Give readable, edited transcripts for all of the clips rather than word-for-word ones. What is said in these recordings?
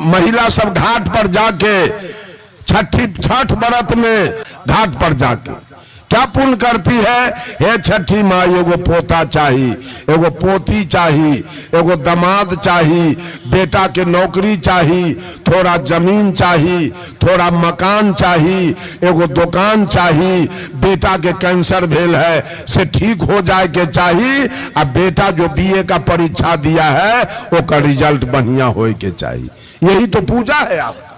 महिला सब घाट पर जाके छठ व्रत में घाट पर जाके क्या पुण्य करती है? हे छठी माँ, एगो पोता चाहिए, एगो पोती चाहिए, एगो दामाद चाहिए, बेटा के नौकरी चाहिए, थोड़ा जमीन चाहिए, थोड़ा मकान चाहिए, एगो दुकान चाहिए, बेटा के कैंसर भेल है से ठीक हो जाए के चाहिए, और बेटा जो बीए का परीक्षा दिया है वो का रिजल्ट बढ़िया होए के चाहिए। यही तो पूजा है आपका,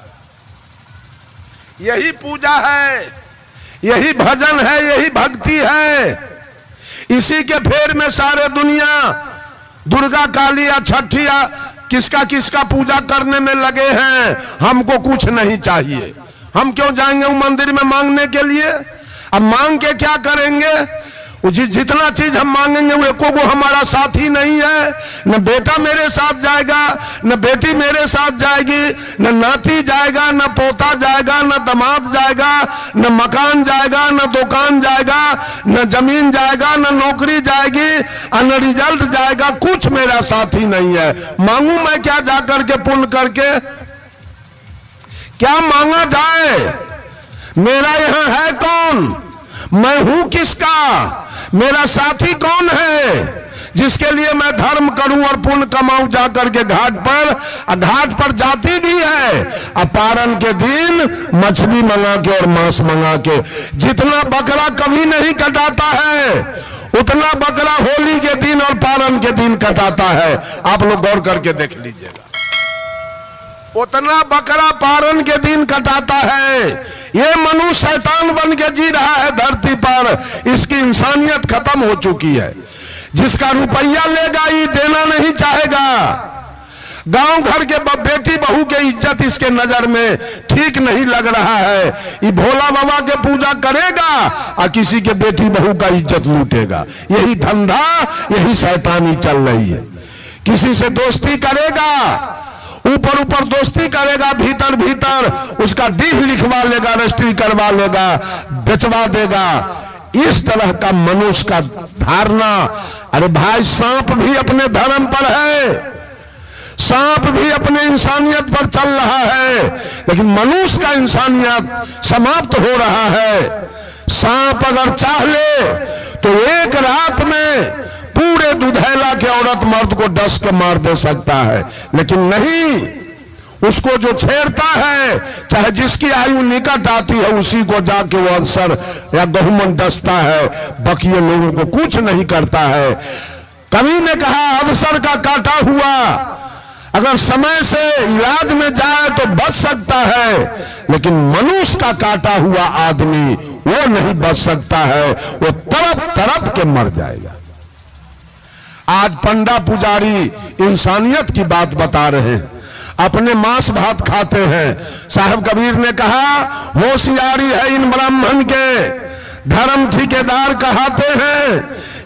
यही पूजा है, यही भजन है, यही भक्ति है। इसी के फेर में सारे दुनिया दुर्गा काली या छठी या किसका किसका पूजा करने में लगे हैं। हमको कुछ नहीं चाहिए, हम क्यों जाएंगे वो मंदिर में मांगने के लिए? अब मांग के क्या करेंगे? जितना चीज हम मांगेंगे वो एको को हमारा साथी नहीं है। न बेटा मेरे साथ जाएगा, न बेटी मेरे साथ जाएगी, न नाती जाएगा, न पोता जाएगा, न दामाद जाएगा, न मकान जाएगा, न दुकान जाएगा, न जमीन जाएगा, न नौकरी जाएगी, न रिजल्ट जाएगा। कुछ मेरा साथी नहीं है। मांगू मैं क्या जाकर के पुण्य करके? क्या मांगा जाए? मेरा यहां है कौन? मैं हूं किसका? मेरा साथी कौन है जिसके लिए मैं धर्म करूं और पुण्य कमाऊं जाकर के घाट पर? घाट पर जाती भी है अपारण के दिन मछली मंगा के और मांस मंगा के। जितना बकरा कभी नहीं कटाता है उतना बकरा होली के दिन और पारण के दिन कटाता है। आप लोग गौर करके देख लीजिएगा, उतना बकरा पारण के दिन कटाता है। ये मनुष्य शैतान बन के जी रहा है धरती पर। इसकी इंसानियत खत्म हो चुकी है। जिसका रुपया लेगा ये देना नहीं चाहेगा। गांव घर के बेटी बहू के इज्जत इसके नजर में ठीक नहीं लग रहा है। ये भोला बाबा के पूजा करेगा और किसी के बेटी बहू का इज्जत लूटेगा। यही धंधा, यही शैतानी चल रही है। किसी से दोस्ती करेगा, ऊपर ऊपर दोस्ती करेगा, भीतर भीतर उसका डीह लिखवा लेगा, रजिस्ट्री करवा लेगा, बेचवा देगा। इस तरह का मनुष्य का धारणा। अरे भाई, सांप भी अपने धर्म पर है, सांप भी अपने इंसानियत पर चल रहा है, लेकिन मनुष्य का इंसानियत समाप्त हो रहा है। सांप अगर चाह ले तो एक रात में पूरे दुधैला के औरत मर्द को डस के मार दे सकता है, लेकिन नहीं, उसको जो छेड़ता है, चाहे जिसकी आयु निकट आती है, उसी को जाके वो अवसर या गहुमन डसता है। बाकी लोगों को कुछ नहीं करता है। कवि ने कहा, अवसर का काटा हुआ अगर समय से इलाज में जाए तो बच सकता है, लेकिन मनुष्य का काटा हुआ आदमी वो नहीं बच सकता है, वो तड़प तड़प के मर जाएगा। आज पंडा पुजारी इंसानियत की बात बता रहे हैं, अपने मांस भात खाते हैं। साहब कबीर ने कहा, होशियारी है इन ब्राह्मण के, धर्म ठेकेदार कहते हैं,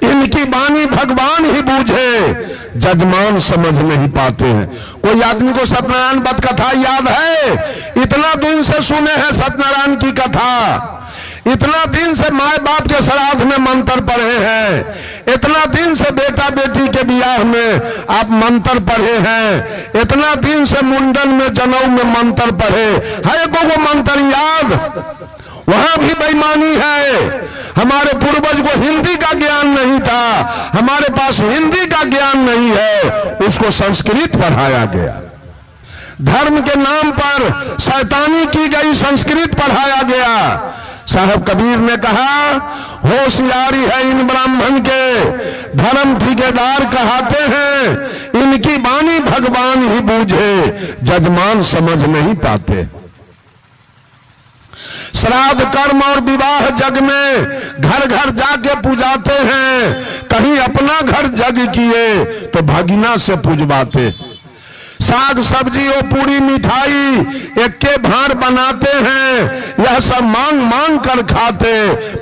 इनकी बानी भगवान ही बूझे, जजमान समझ नहीं पाते हैं। कोई आदमी को सत्यनारायण बद कथा याद है? इतना दिन से सुने हैं सत्यनारायण की कथा, इतना दिन से माए बाप के श्राद्ध में मंत्र पढ़े हैं, इतना दिन से बेटा बेटी के ब्याह में आप मंत्र पढ़े हैं, इतना दिन से मुंडन में जनेऊ में मंत्र पढ़े है। को मंत्र याद? वहां भी बेईमानी है। हमारे पूर्वज को हिंदी का ज्ञान नहीं था, हमारे पास हिंदी का ज्ञान नहीं है, उसको संस्कृत पढ़ाया गया। धर्म के नाम पर शैतानी की गई, संस्कृत पढ़ाया गया। साहब कबीर ने कहा, होशियारी है इन ब्राह्मण के, धर्म ठेकेदार कहते हैं, इनकी बानी भगवान ही बूझे, जजमान समझ नहीं पाते। श्राद्ध कर्म और विवाह जग में घर घर जाके पूजाते हैं, कहीं अपना घर जग किए तो भगिना से पूजवाते। साग सब्जी और पूरी मिठाई एक के भार बनाते हैं, यह सब मांग मांग कर खाते,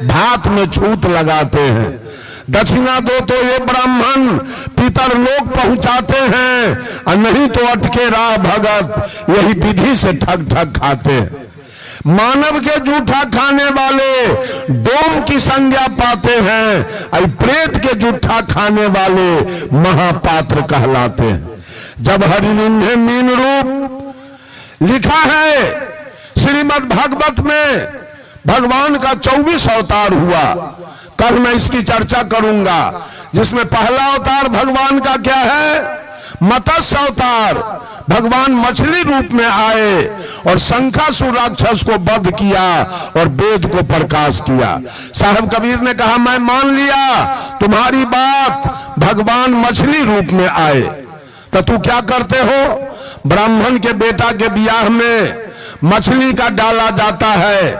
भात में छूत लगाते हैं। दक्षिणा दो तो ये ब्राह्मण पितर लोग पहुंचाते हैं, और नहीं तो अटके राह भगत यही विधि से ठग ठग खाते हैं। मानव के जूठा खाने वाले डोम की संज्ञा पाते हैं, और प्रेत के जूठा खाने वाले महापात्र कहलाते हैं। जब हरिजिन्हे मीन रूप लिखा है श्रीमद् भागवत में भगवान का 24 अवतार हुआ। कल मैं इसकी चर्चा करूंगा, जिसमें पहला अवतार भगवान का क्या है? मत्स्य अवतार। भगवान मछली रूप में आए और शंखासुर राक्षस को वध किया और वेद को प्रकाश किया। साहब कबीर ने कहा मैं मान लिया तुम्हारी बात, भगवान मछली रूप में आए। तो तू क्या करते हो? ब्राह्मण के बेटा के ब्याह में मछली का डाला जाता है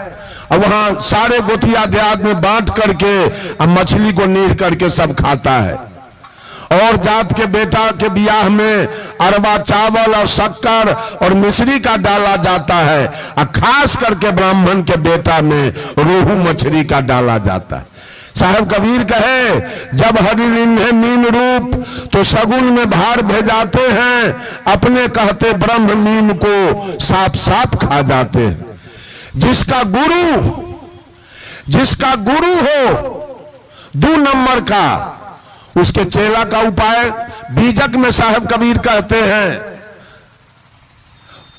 और वहां सारे गोतिया देहात में बांट करके अब मछली को नीर करके सब खाता है। और जात के बेटा के ब्याह में अरवा चावल और शक्कर और मिश्री का डाला जाता है और खास करके ब्राह्मण के बेटा में रोहू मछली का डाला जाता है। साहब कबीर कहे जब हरिलिंग है मीन रूप तो सगुन में भार भेजाते हैं, अपने कहते ब्रह्म मीन को साफ साफ खा जाते हैं। जिसका गुरु हो 2 नंबर का, उसके चेला का उपाय बीजक में साहब कबीर कहते हैं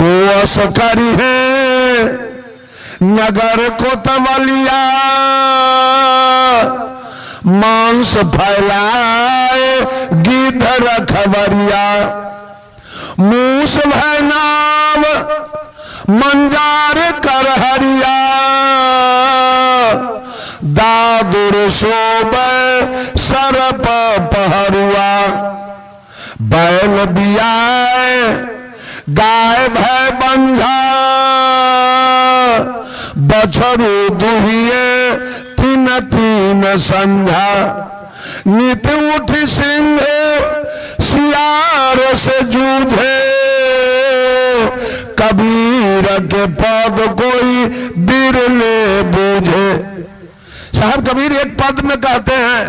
को असकरी है नगर को तवलिया, मांस फैलाए गिद्धर खबरिया, मूस भय नाम मंजार कर हरिया, दादुर शोभ सरप पहरुआ, बैल बियाए गाय भय बंझा, बछरू दुहिए तीन तीन संझा, नित उठ सिंह सियार से जूझे, कबीर के पद कोई बिरले बूझे। साहब कबीर एक पद में कहते हैं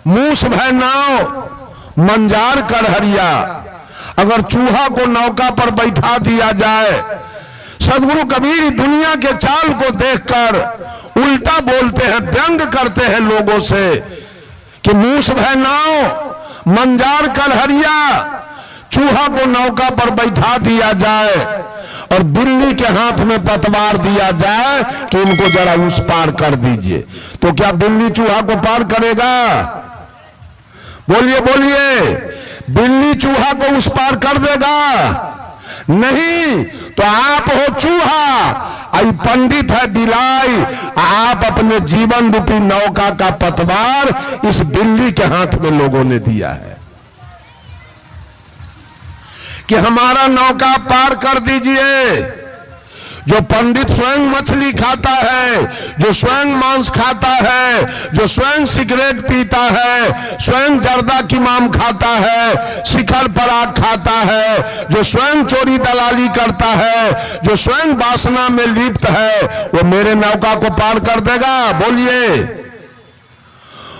मूस भय नाव मंजार कर हरिया। अगर चूहा को नौका पर बैठा दिया जाए, सदगुरु कबीर दुनिया के चाल को देखकर उल्टा बोलते हैं, व्यंग करते हैं लोगों से कि मूस भय नाव मंजार कर हरिया, चूहा को नौका पर बैठा दिया जाए और बिल्ली के हाथ में पतवार दिया जाए कि इनको जरा उस पार कर दीजिए, तो क्या बिल्ली चूहा को पार करेगा? बोलिए बोलिए, बिल्ली चूहा को उस पार कर देगा? नहीं। तो आप हो चूहा, आई पंडित है बिलाई, आप अपने जीवन रूपी नौका का पतवार इस बिल्ली के हाथ में लोगों ने दिया है कि हमारा नौका पार कर दीजिए। जो पंडित स्वयं मछली खाता है, जो स्वयं मांस खाता है, जो स्वयं सिगरेट पीता है, स्वयं जर्दा की माम खाता है, शिखर पराग खाता है, जो स्वयं चोरी दलाली करता है, जो स्वयं वासना में लिप्त है, वो मेरे नौका को पार कर देगा? बोलिए।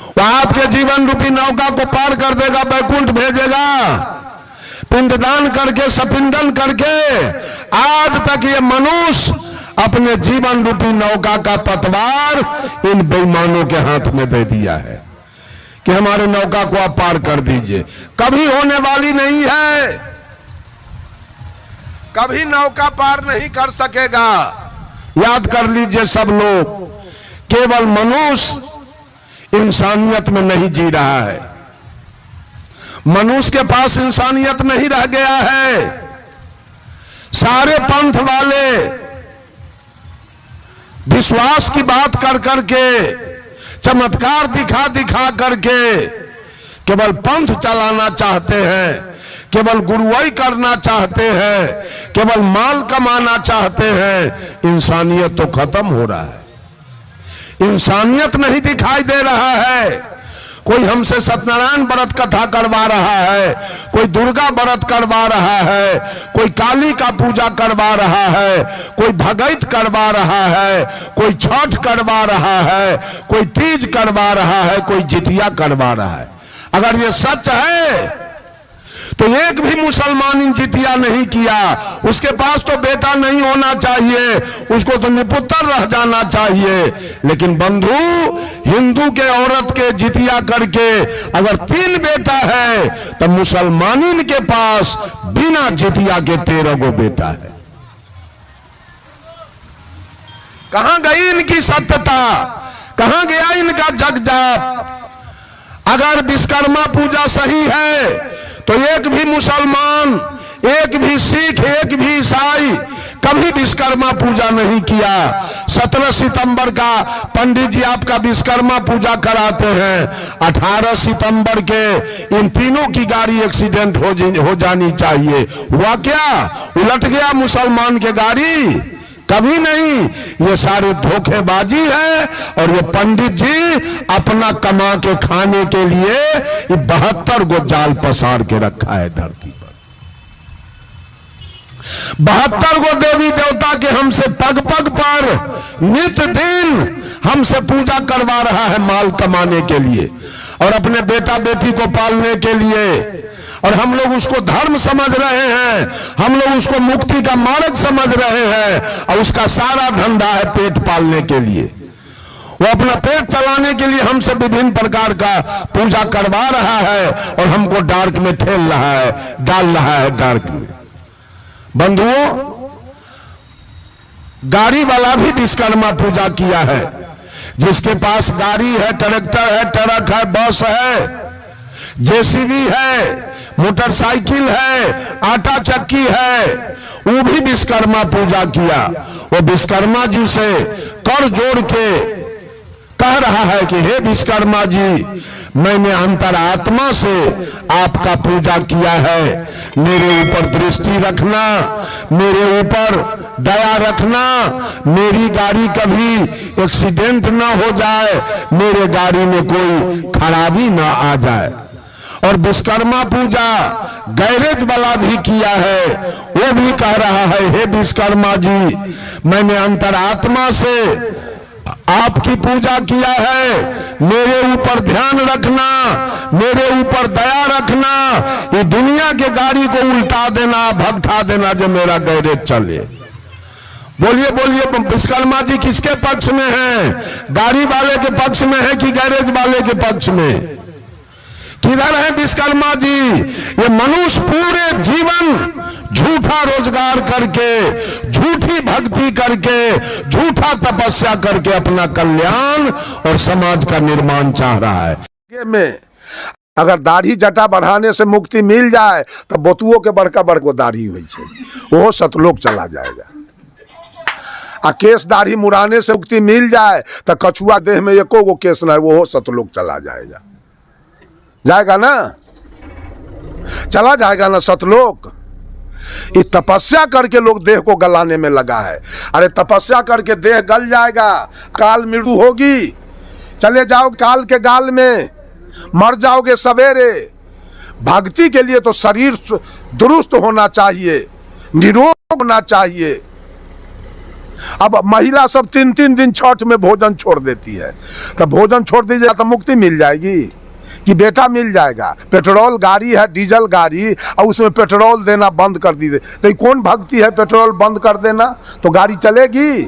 वो आपके जीवन रूपी नौका को पार कर देगा, बैकुंठ भेजेगा। पिंडदान करके सपिंडन करके आज तक ये मनुष्य अपने जीवन रूपी नौका का पतवार इन बेईमानों के हाथ में दे दिया है कि हमारे नौका को आप पार कर दीजिए। कभी होने वाली नहीं है, कभी नौका पार नहीं कर सकेगा। याद कर लीजिए सब लोग, केवल मनुष्य इंसानियत में नहीं जी रहा है, मनुष्य के पास इंसानियत नहीं रह गया है। सारे पंथ वाले विश्वास की बात कर करके, चमत्कार दिखा दिखा करके केवल पंथ चलाना चाहते हैं, केवल गुरुवाई करना चाहते हैं, केवल माल कमाना चाहते हैं। इंसानियत तो खत्म हो रहा है, इंसानियत नहीं दिखाई दे रहा है। कोई हमसे सत्यनारायण व्रत कथा करवा रहा है, कोई दुर्गा व्रत करवा रहा है, कोई काली का पूजा करवा रहा है, कोई भगैत करवा रहा है, कोई छठ करवा रहा है, कोई तीज करवा रहा है, कोई जितिया करवा रहा है। अगर ये सच है तो एक भी मुसलमान इन जितिया नहीं किया, उसके पास तो बेटा नहीं होना चाहिए, उसको तो निपुत्र रह जाना चाहिए। लेकिन बंधु, हिंदू के औरत के जितिया करके अगर 3 बेटा है तो मुसलमानिन के पास बिना जितिया के 13 गो बेटा है। कहां गई इनकी सत्यता, कहां गया इनका जग जाप। अगर विश्वकर्मा पूजा सही है तो एक भी मुसलमान, एक भी सिख, एक भी ईसाई कभी विश्वकर्मा पूजा नहीं किया। 17 सितंबर का पंडित जी आपका विश्वकर्मा पूजा कराते हैं, 18 सितंबर के इन तीनों की गाड़ी एक्सीडेंट हो जानी चाहिए। हुआ क्या? उलट गया मुसलमान के गाड़ी? कभी नहीं। ये सारे धोखेबाजी है और ये पंडित जी अपना कमा के खाने के लिए 72 गो जाल पसार के रखा है धरती पर। 72 गो देवी देवता के हमसे पग पग पर नित्य दिन हमसे पूजा करवा रहा है माल कमाने के लिए और अपने बेटा बेटी को पालने के लिए। और हम लोग उसको धर्म समझ रहे हैं, हम लोग उसको मुक्ति का मार्ग समझ रहे हैं और उसका सारा धंधा है पेट पालने के लिए। वो अपना पेट चलाने के लिए हमसे विभिन्न प्रकार का पूजा करवा रहा है और हमको डार्क में ठेल रहा है, डाल रहा है डार्क में। बंधुओं, गाड़ी वाला भी विश्वकर्मा पूजा किया है। जिसके पास गाड़ी है, ट्रैक्टर है, ट्रक है, बस है, जेसीबी है, मोटरसाइकिल है, आटा चक्की है, वो भी विश्वकर्मा पूजा किया। वो विश्वकर्मा जी से कर जोड़ के कह रहा है कि हे विश्वकर्मा जी, मैंने अंतरात्मा से आपका पूजा किया है, मेरे ऊपर दृष्टि रखना, मेरे ऊपर दया रखना, मेरी गाड़ी कभी एक्सीडेंट ना हो जाए, मेरे गाड़ी में कोई खराबी ना आ जाए। और विश्वकर्मा पूजा गैरेज वाला भी किया है, वो भी कह रहा है हे विश्वकर्मा जी, मैंने अंतरात्मा से आपकी पूजा किया है, मेरे ऊपर ध्यान रखना, मेरे ऊपर दया रखना, ये दुनिया के गाड़ी को उल्टा देना, भगठा देना जो मेरा गैरेज चले। बोलिए बोलिए, विश्वकर्मा जी किसके पक्ष में है? गाड़ी वाले के पक्ष में है कि गैरेज वाले के पक्ष में? किधर है विश्वकर्मा जी? ये मनुष्य पूरे जीवन झूठा रोजगार करके, झूठी भक्ति करके, झूठा तपस्या करके अपना कल्याण और समाज का निर्माण चाह रहा है। में अगर दाढ़ी जटा बढ़ाने से मुक्ति मिल जाए तो बतुओं के बड़का बड़को दाढ़ी हुई छे, वो सतलोक चला जाएगा। आ केस दाढ़ी मुड़ाने से मुक्ति मिल जाए तो कछुआ देह में एको गो केस ना है, वो सतलोक चला जाएगा। जाएगा ना? चला जाएगा ना सतलोक? ये तपस्या करके लोग देह को गलाने में लगा है। अरे तपस्या करके देह गल जाएगा, काल मृत्यु होगी, चले जाओ काल के गाल में, मर जाओगे सवेरे। भक्ति के लिए तो शरीर दुरुस्त होना चाहिए, निरोग होना चाहिए। अब महिला सब 3-3 दिन छठ में भोजन छोड़ देती है, तो भोजन छोड़ दीजिएगा तो मुक्ति मिल जाएगी कि बेटा मिल जाएगा? पेट्रोल गाड़ी है, डीजल गाड़ी, और उसमें पेट्रोल देना बंद कर दीजिए तो कौन भक्ति है? पेट्रोल बंद कर देना तो गाड़ी चलेगी?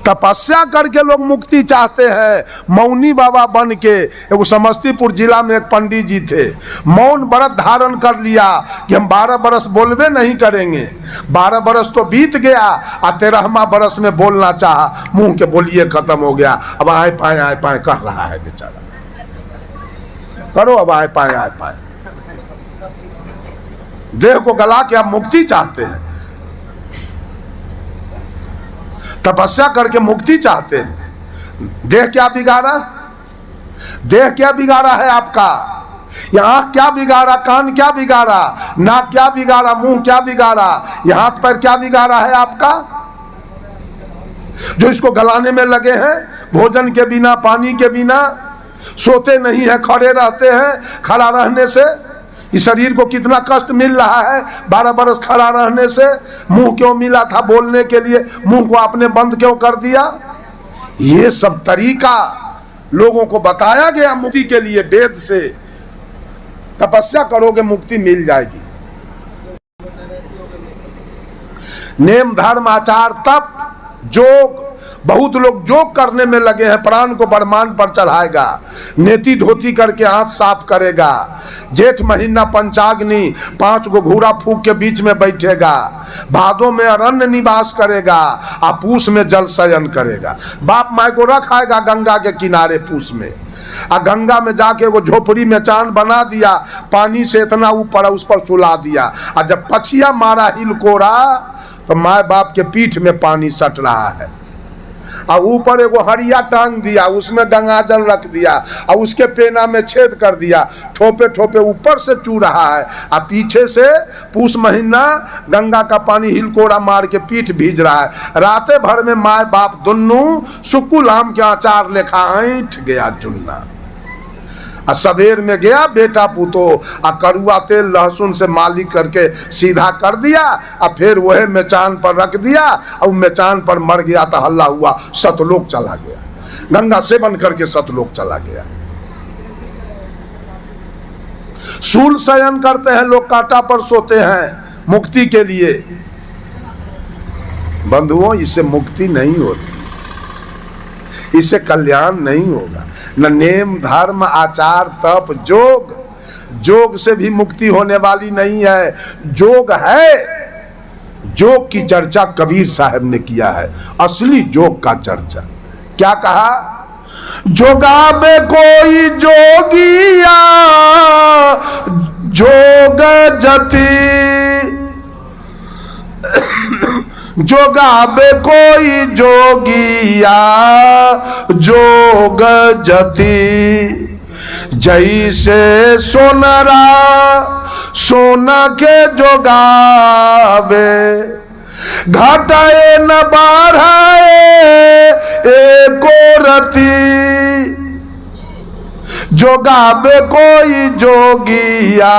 तपस्या करके लोग मुक्ति चाहते हैं। मौनी बाबा बन के, एगो समस्तीपुर जिला में एक पंडित जी थे, मौन व्रत धारण कर लिया कि हम 12 बरस बोलबे नहीं करेंगे। 12 बरस तो बीत गया, और 13वां बरस में बोलना चाहा, मुंह के बोलिए खत्म हो गया। अब आए पाए कर रहा है बेचारा। करो अब आए पाए। देह को गला के आप मुक्ति चाहते हैं, तपस्या करके मुक्ति चाहते हैं। देह क्या बिगाड़ा? देह क्या बिगाड़ा है आपका? ये आंख क्या बिगाड़ा? कान क्या बिगाड़ा? नाक क्या बिगाड़ा? मुंह क्या बिगाड़ा? ये हाथ पैर क्या बिगाड़ा है आपका, जो इसको गलाने में लगे हैं? भोजन के बिना, पानी के बिना, सोते नहीं है, खड़े रहते हैं। खड़ा रहने से इस शरीर को कितना कष्ट मिल रहा है। 12 बरस खड़ा रहने से मुंह क्यों मिला था बोलने के लिए? मुंह को आपने बंद क्यों कर दिया? ये सब तरीका लोगों को बताया गया मुक्ति के लिए वेद से। तपस्या करोगे मुक्ति मिल जाएगी। नेम धर्म आचार तप जोग बहुत लोग जोग करने में लगे हैं, प्राण को ब्रह्मांड पर चढ़ाएगा, नेति धोती करके हाथ साफ करेगा, जेठ महीना पंचाग्नि 5 गो घूरा फूक के बीच में बैठेगा, भादों में अरण्य निवास करेगा, आ पूस में जल शयन करेगा। बाप माई को रखाएगा गंगा के किनारे पूस में, आ गंगा में जाके वो झोपड़ी में चांद बना दिया, पानी से इतना ऊपर उस पर सुला दिया। और जब पछिया मारा हिलकोरा तो माए बाप के पीठ में पानी सट रहा है, और ऊपर एगो हरिया टांग दिया, उसमें गंगा जल रख दिया, और उसके पेना में छेद कर दिया, ठोपे ठोपे ऊपर से चू रहा है, और पीछे से पूस महीना गंगा का पानी हिलकोरा मार के पीठ भीज रहा है। राते भर में माए बाप दोनों सुकुल आम के अचार लेखा ऐंठ गया जुन्ना। आ सवेर में गया बेटा पुतो, आ कड़ुआ तेल लहसुन से मालिश करके सीधा कर दिया, और फिर वह मेचान पर रख दिया, और मेचान पर मर गया तो हल्ला हुआ, सतलोक चला गया, गंगा सेवन करके सतलोक चला गया। शूल शयन करते हैं लोग, कांटा पर सोते हैं मुक्ति के लिए। बंधुओं, इससे मुक्ति नहीं होती, इससे कल्याण नहीं होगा। न नेम धर्म आचार तप जोग, जोग से भी मुक्ति होने वाली नहीं है। जोग है, जोग की चर्चा कबीर साहब ने किया है, असली जोग का चर्चा। क्या कहा? जोगाबे कोई जोगिया जोग जति, जोगाबे कोई जोगिया जोग जति, जैसे सोनरा सोना के जोगावे, घटाए न बढ़ाए एको रति, जोगाबे कोई जोगिया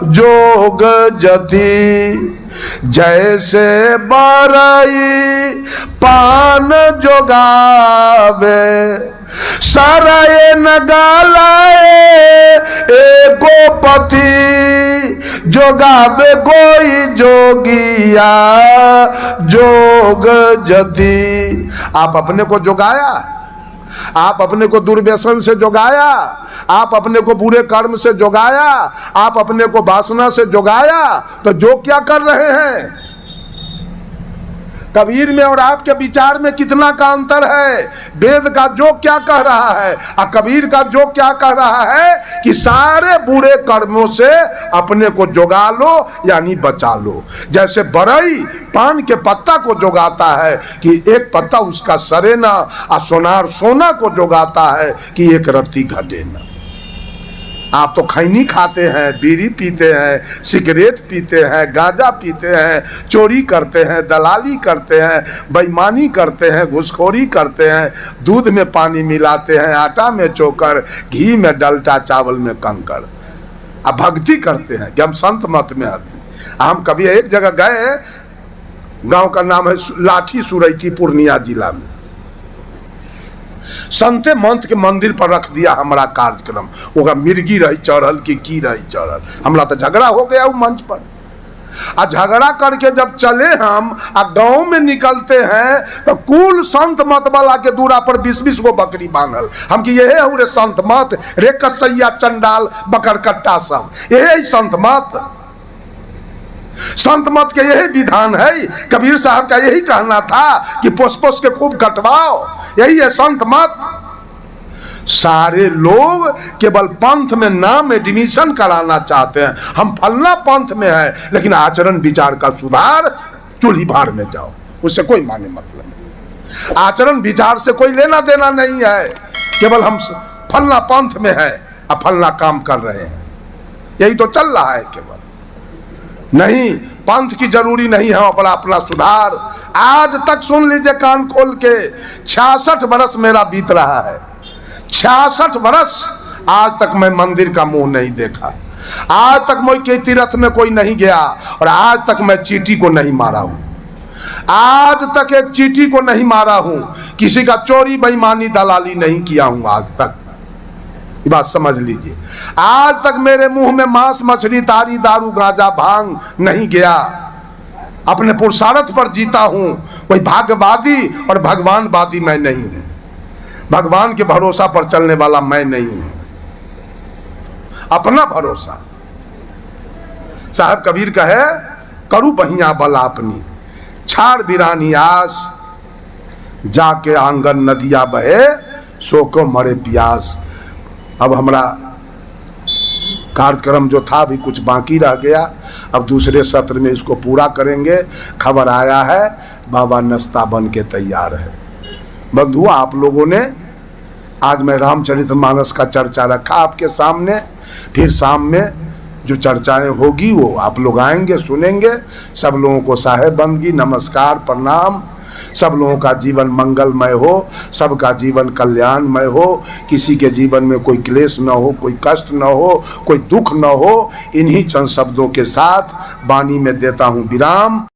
जोग जति, जैसे बरई पान जोगावे, सराय न गालाए एको पति, जोगावे कोई जोगिया जोग जति। आप अपने को जोगाया, आप अपने को दुर्व्यसन से जोगाया, आप अपने को बुरे कर्म से जोगाया, आप अपने को वासना से जोगाया, तो जो क्या कर रहे हैं? कबीर में और आपके विचार में कितना का अंतर है। वेद का जो क्या कह रहा है और कबीर का जो क्या कह रहा है कि सारे बुरे कर्मों से अपने को जोगा लो, यानी बचा लो। जैसे बरई पान के पत्ता को जोगाता है कि एक पत्ता उसका सरे ना, और सोनार सोना को जोगाता है कि एक रत्ती घटे ना। आप तो खैनी खाते हैं, बीड़ी पीते हैं, सिगरेट पीते हैं, गांजा पीते हैं, चोरी करते हैं, दलाली करते हैं, बेईमानी करते हैं, घूसखोरी करते हैं, दूध में पानी मिलाते हैं, आटा में चोकर, घी में डलटा, चावल में कंकड़। अब भक्ति करते हैं कि हम संत मत में आते। हम कभी एक जगह गए, गांव का नाम है लाठी सुरैती, पूर्णिया जिला में। संते मंत के मंदिर पर रख दिया हमारा कार्यक्रम। वो मिर्गी रही चढ़ल की रही चढ़ल, हमरा तो झगड़ा हो गया वो मंच पर। आ झगड़ा करके जब चले हम आ गांव में निकलते हैं तो कुल संत मत वाला के दूरा पर 20-20 गो बकरी बांधल। हम कि यही हो रे संत मत, रे कसैया चंडाल बकरकट्टा सब, यही संत मत। संत मत के यही विधान है। कबीर साहब का यही कहना था कि पोस पोस के खूब कटवाओ, यही है संत मत। सारे लोग केवल पंथ में नाम एडमिशन कराना चाहते हैं, हम फलना पंथ में है, लेकिन आचरण विचार का सुधार, चूल्ही भार में जाओ, उससे कोई माने मतलब नहीं। आचरण विचार से कोई लेना देना नहीं है, केवल हम फलना पंथ में है और फलना काम कर रहे हैं, यही तो चल रहा है केवल। नहीं, पंथ की जरूरी नहीं है अपना अपना सुधार। आज तक सुन लीजिए कान खोल के, 66 बरस मेरा बीत रहा है, 66 बरस आज तक मैं मंदिर का मुंह नहीं देखा, आज तक मैं के तीर्थ में कोई नहीं गया, और आज तक मैं चींटी को नहीं मारा हूं, आज तक एक चींटी को नहीं मारा हूं, किसी का चोरी बेईमानी दलाली नहीं किया हूं आज तक। ये बात समझ लीजिए। आज तक मेरे मुंह में मांस मछली तारी दारू गांजा भांग नहीं गया। अपने पुरुषार्थ पर जीता हूं। कोई भाग्यवादी और भगवानवादी मैं नहीं हूं। भगवान के भरोसा पर चलने वाला मैं नहीं हूं। अपना भरोसा। साहब कबीर कहे, करू बहिया बल अपनी, छाड़ बिरानी आस, जाके आंगन नदिया बहे, सो को मरे प्यास। अब हमारा कार्यक्रम जो था अभी कुछ बाकी रह गया, अब दूसरे सत्र में इसको पूरा करेंगे। खबर आया है बाबा नस्ता बन के तैयार है। बंधु, आप लोगों ने आज मैं रामचरितमानस का चर्चा रखा आपके सामने, फिर शाम में जो चर्चाएं होगी वो आप लोग आएंगे, सुनेंगे। सब लोगों को साहेब बंदगी, नमस्कार, प्रणाम। सब लोगों का जीवन मंगलमय हो, सबका जीवन कल्याणमय हो, किसी के जीवन में कोई क्लेश न हो, कोई कष्ट न हो, कोई दुख न हो। इन्हीं चंद शब्दों के साथ वाणी में देता हूँ विराम।